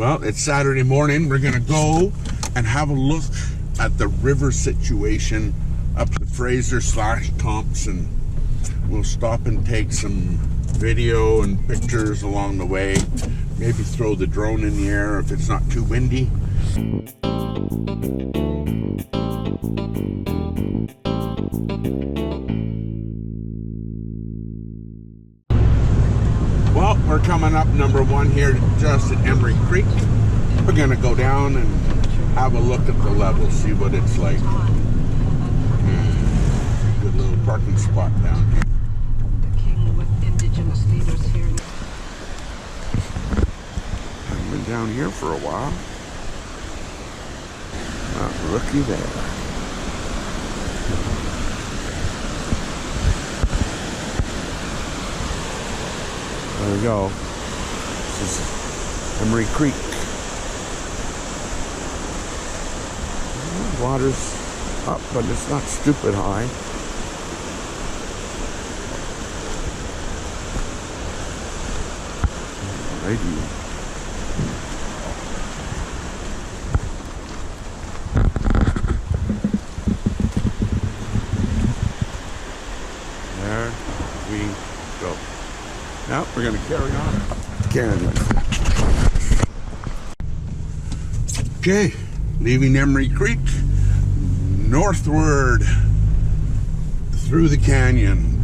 Well, it's Saturday morning. We're gonna go and have a look at the river situation up the Fraser/Thompson. We'll stop and take some video and pictures along the way. Maybe throw the drone in the air if it's not too windy. Well, we're coming up number one here just at Emery Creek. We're gonna go down and have a look at the level, see what it's like. Good little parking spot down here. The king with indigenous leaders here. I've been down here for a while. Looky there. There we go. This is Emery Creek. Water's up, but it's not stupid high. Alrighty. There we go. Now we're going to carry on. Okay, leaving Emery Creek, northward through the canyon.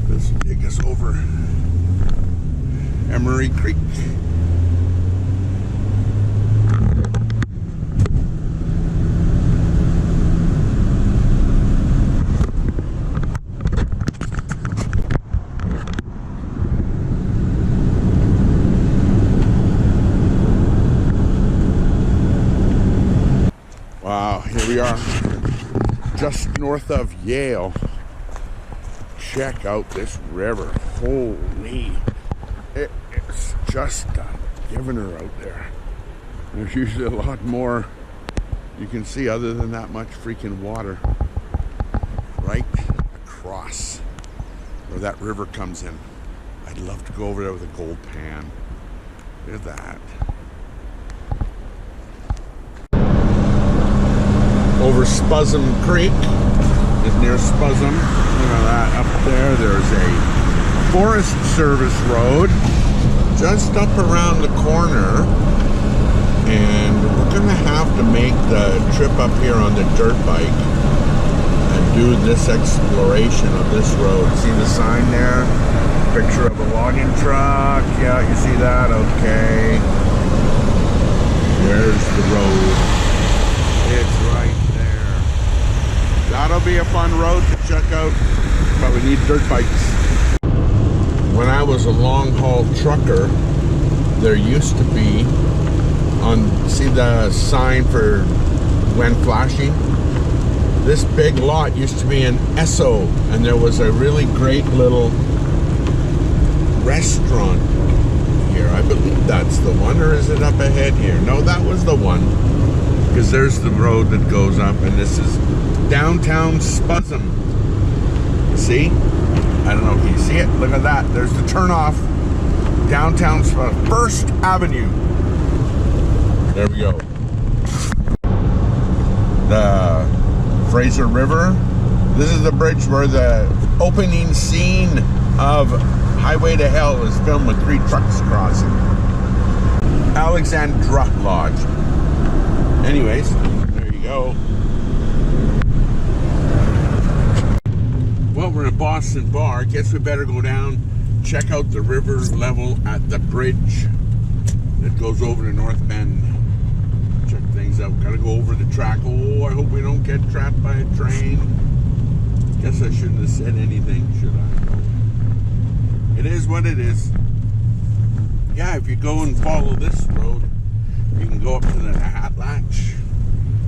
This will take us over Emery Creek. Wow, here we are, just north of Yale. Check out this river. Holy, it's just a givener out there. There's usually a lot more you can see other than that much freaking water right across where that river comes in. I'd love to go over there with a gold pan. Look at that. Over Spuzzum Creek is near Spuzzum. Look at that up there. There's a Forest Service road just up around the corner, and we're gonna have to make the trip up here on the dirt bike and do this exploration of this road. See the sign there? Picture of a logging truck. Yeah, you see that? Okay. Where's the road? It's right. That'll be a fun road to check out, but we need dirt bikes. When I was a long haul trucker, there used to be see the sign for when flashing? This big lot used to be an Esso, and there was a really great little restaurant here. I believe that's the one, or is it up ahead here? No, that was the one, because there's the road that goes up, and this is downtown Spuzzum. See? I don't know if you see it. Look at that. There's the turnoff. Downtown Spuzzum. First Avenue. There we go. The Fraser River. This is the bridge where the opening scene of Highway to Hell is filmed with 3 trucks crossing. Alexandra Lodge. Anyways, there you go. Well, we're in Boston Bar. Guess we better go down, check out the river level at the bridge that goes over to North Bend. Check things out. Gotta go over the track. Oh, I hope we don't get trapped by a train. Guess I shouldn't have said anything, should I? It is what it is. Yeah, if you go and follow this road, you can go up to the Hatlatch.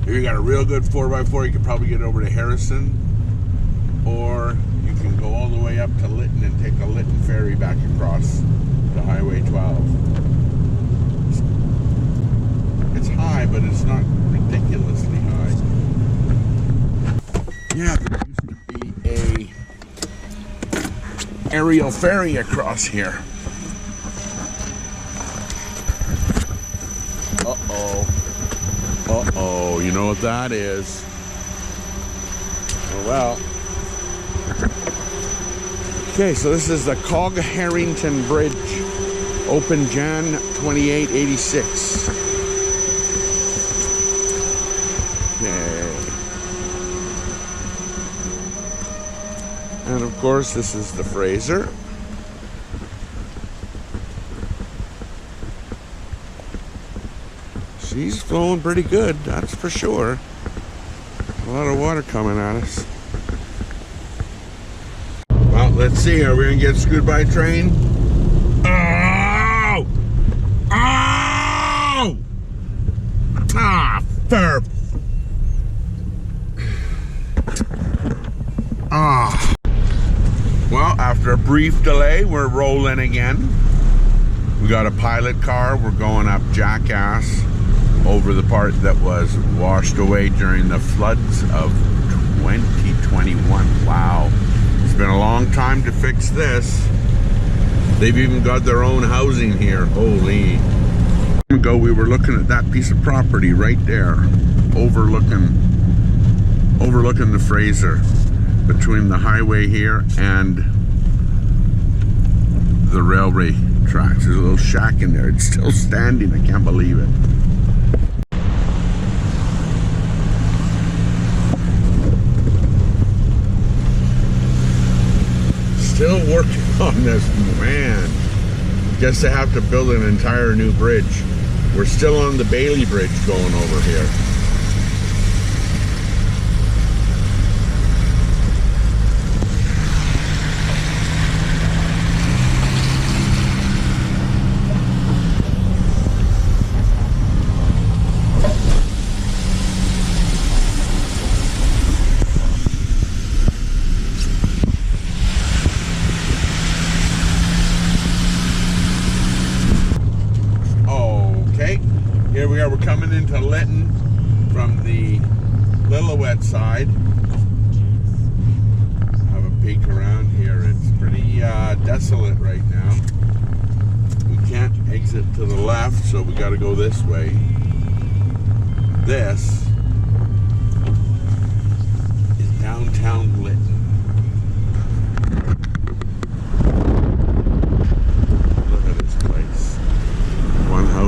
If you got a real good 4x4, you could probably get over to Harrison. Or you can go all the way up to Lytton and take a Lytton ferry back across to Highway 12. It's high, but it's not ridiculously high. Yeah, there used to be a aerial ferry across here. You know what that is? Oh well. Okay, so this is the Cog Harrington Bridge. Open Jan 28, 86. Okay. And of course, this is the Fraser. She's flowing pretty good, that's for sure. A lot of water coming at us. Well, let's see. Are we gonna get screwed by a train? Oh! Oh! Ah, ferp! Ah. Well, after a brief delay, we're rolling again. We got a pilot car. We're going up Jackass over the part that was washed away during the floods of 2021. Wow. It's been a long time to fix this. They've even got their own housing here. Holy. Ago we were looking at that piece of property right there, overlooking the Fraser, between the highway here and the railway tracks. There's a little shack in there. It's still standing. I can't believe it. Still working on this, man. Guess they have to build an entire new bridge. We're still on the Bailey Bridge going over here. Here we are, we're coming into Lytton from the Lillooet side. Have a peek around here. It's pretty desolate right now. We can't exit to the left, so we got to go this way. This is downtown Lytton.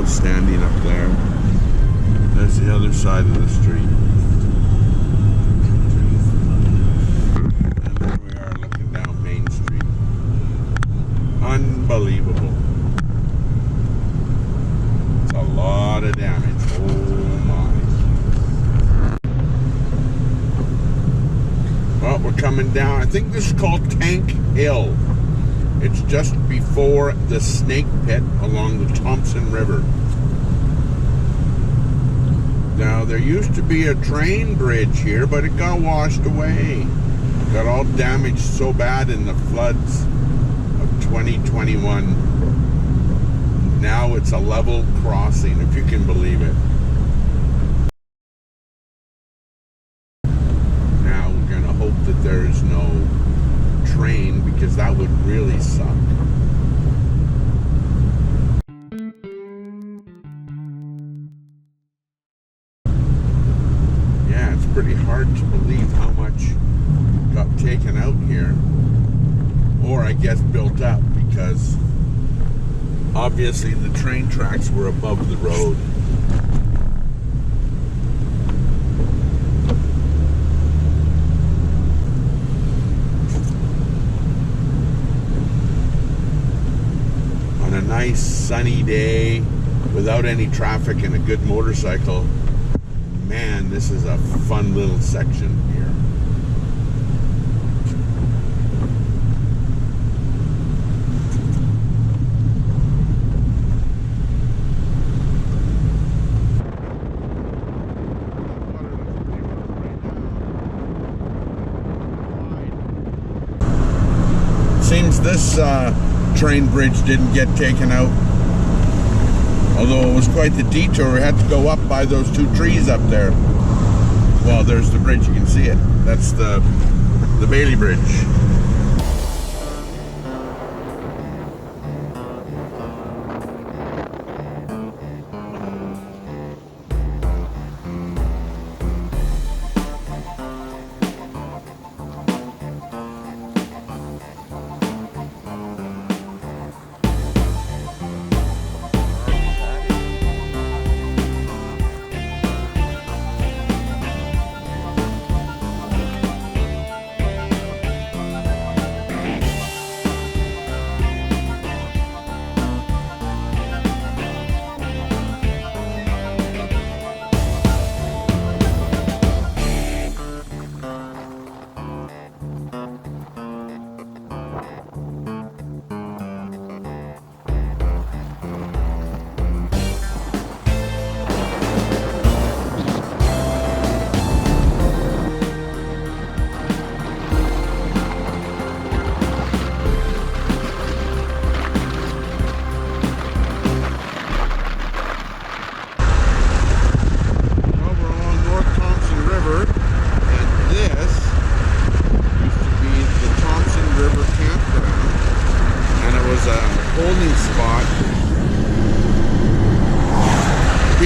Standing up there. That's the other side of the street. And there we are looking down Main Street. Unbelievable. It's a lot of damage. Oh my. Well, we're coming down. I think this is called Tank Hill. It's just before the Snake Pit along the Thompson River. Now, there used to be a train bridge here, but it got washed away. Got all damaged so bad in the floods of 2021. Now it's a level crossing, if you can believe it. Now we're going to hope that there is no train, because that would really suck. Yeah, it's pretty hard to believe how much got taken out here, or I guess built up, because obviously the train tracks were above the road. A nice sunny day without any traffic and a good motorcycle. Man, this is a fun little section here. Seems this train bridge didn't get taken out, although it was quite the detour. We had to go up by those two trees up there. Well, there's the bridge, you can see it. That's the Bailey Bridge.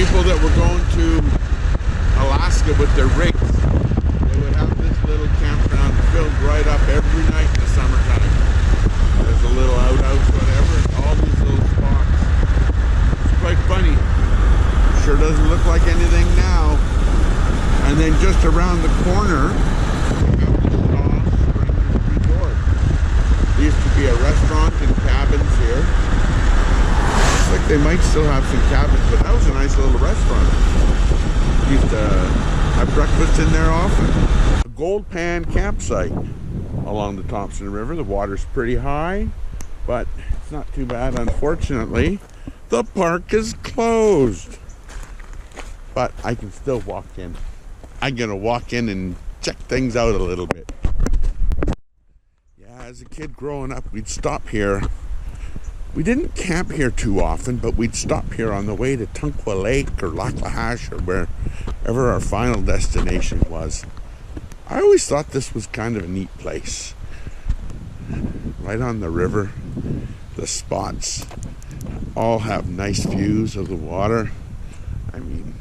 people that were going to Alaska with their rigs, they would have this little campground filled right up every night in the summertime. There's a little outhouse, whatever, all these little spots. It's quite funny. Sure doesn't look like anything now. And then just around the corner, there used to be a restaurant and cabins here. Looks like they might still have some cabins, but that was a nice little restaurant. Used to have breakfast in there often. A Gold Pan campsite along the Thompson River. The water's pretty high, but it's not too bad. Unfortunately, the park is closed. But I can still walk in. I'm gonna walk in and check things out a little bit. Yeah, as a kid growing up, we'd stop here. We didn't camp here too often, but we'd stop here on the way to Tunkwa Lake or Lac La Hache or wherever our final destination was. I always thought this was kind of a neat place. Right on the river, the spots all have nice views of the water. I mean,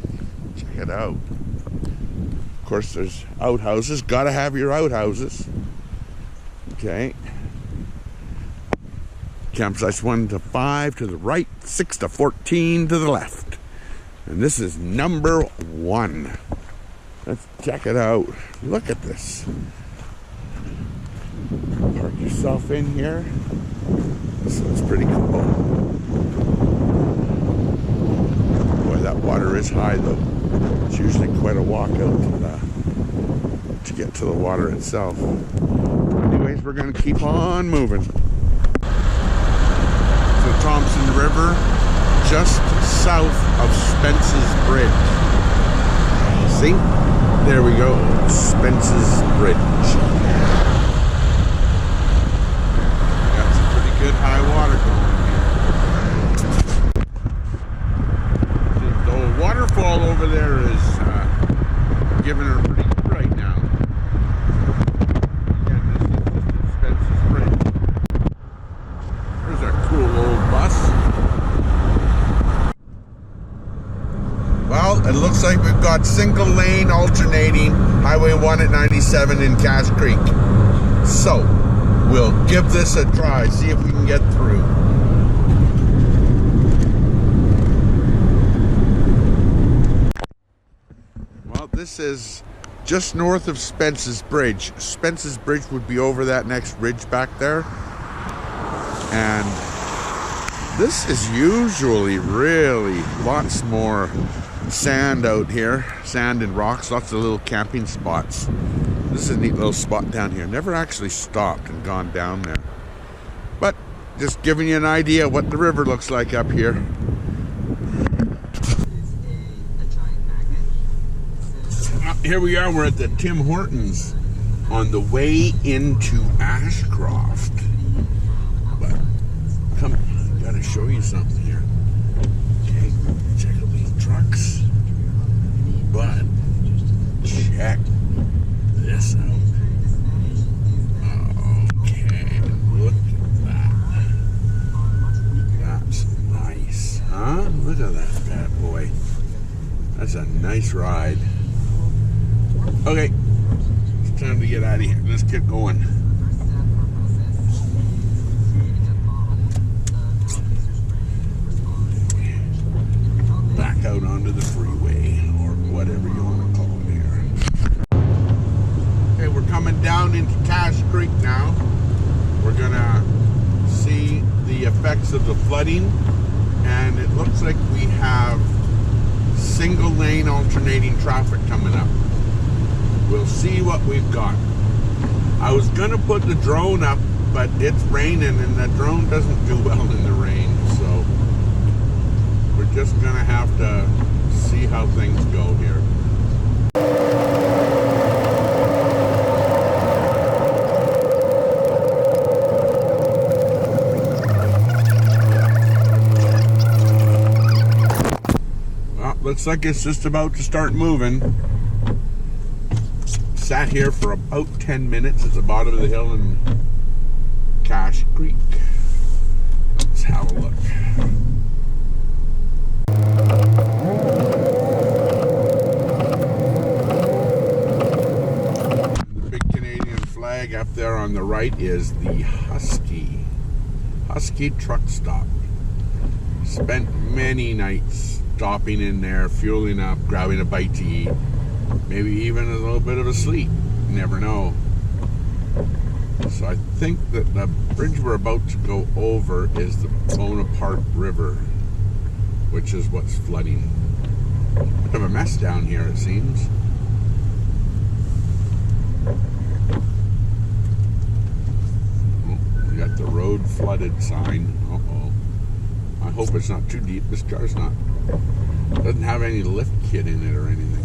check it out. Of course, there's outhouses. Gotta have your outhouses. Okay. Campsites 1 to 5 to the right, 6 to 14 to the left. And this is number 1. Let's check it out. Look at this. Park yourself in here. This one's pretty cool. Boy, that water is high though. It's usually quite a walk out to get to the water itself. Anyways, we're going to keep on moving. The Thompson River, just south of Spence's Bridge. See? There we go. Spence's Bridge. Got some pretty good high water going here. The waterfall over there is giving her pretty good right now. Again, this is Spence's Bridge. There's our cool old bus. Well, it looks like we've got single lane alternating Highway 1 at 97 in Cache Creek. So, we'll give this a try, see if we can get through. Well, this is just north of Spence's Bridge. Spence's Bridge would be over that next ridge back there. And this is usually really lots more sand out here. Sand and rocks, lots of little camping spots. This is a neat little spot down here. Never actually stopped and gone down there. But just giving you an idea what the river looks like up here. Here we are, we're at the Tim Hortons on the way into Ashcroft. But come on, I gotta show you something here. Okay, check out these trucks. But check this out. Okay, look at that. That's nice, huh? Look at that bad boy. That's a nice ride. Okay, it's time to get out of here. Let's get going. Back out onto the freeway, or whatever you want to call it here. Okay, we're coming down into Cache Creek now. We're gonna see the effects of the flooding, and it looks like we have single lane alternating traffic coming up. We'll see what we've got. I was gonna put the drone up, but it's raining and the drone doesn't do well in the rain, so we're just gonna have to see how things go here. Well, looks like it's just about to start moving. Sat here for about 10 minutes at the bottom of the hill in Cache Creek. Let's have a look. right is the Husky truck stop. Spent many nights stopping in there, fueling up, grabbing a bite to eat, maybe even a little bit of a sleep. You never know. So I think that the bridge we're about to go over is the Bonaparte River, which is what's flooding. Bit of a mess down here, it seems. We got the road flooded sign. Uh-oh. I hope it's not too deep. This car's doesn't have any lift kit in it or anything.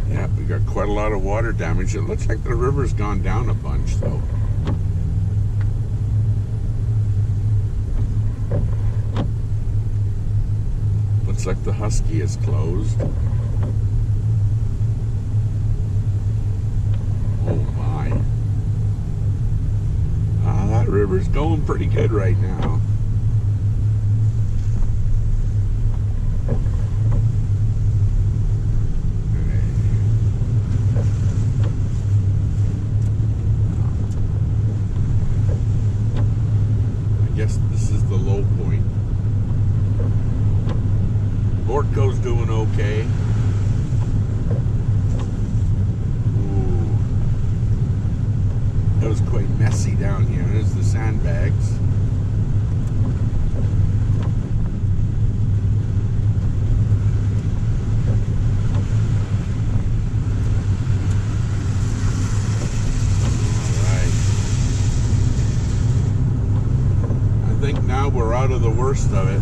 Yeah, we got quite a lot of water damage. It looks like the river's gone down a bunch, though. Looks like the Husky is closed. Oh my. That river's going pretty good right now. I guess this is the low point. Bortco's doing okay. Ooh. It was quite messy down here. There's the sandbags. Alright. I think now we're out of the worst of it.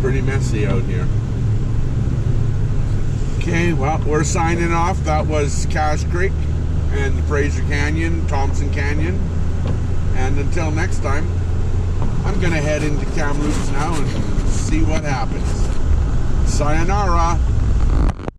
Pretty messy out here. Okay, well, we're signing off. That was Cache Creek and the Fraser Canyon, Thompson Canyon. And until next time, I'm going to head into Kamloops now and see what happens. Sayonara.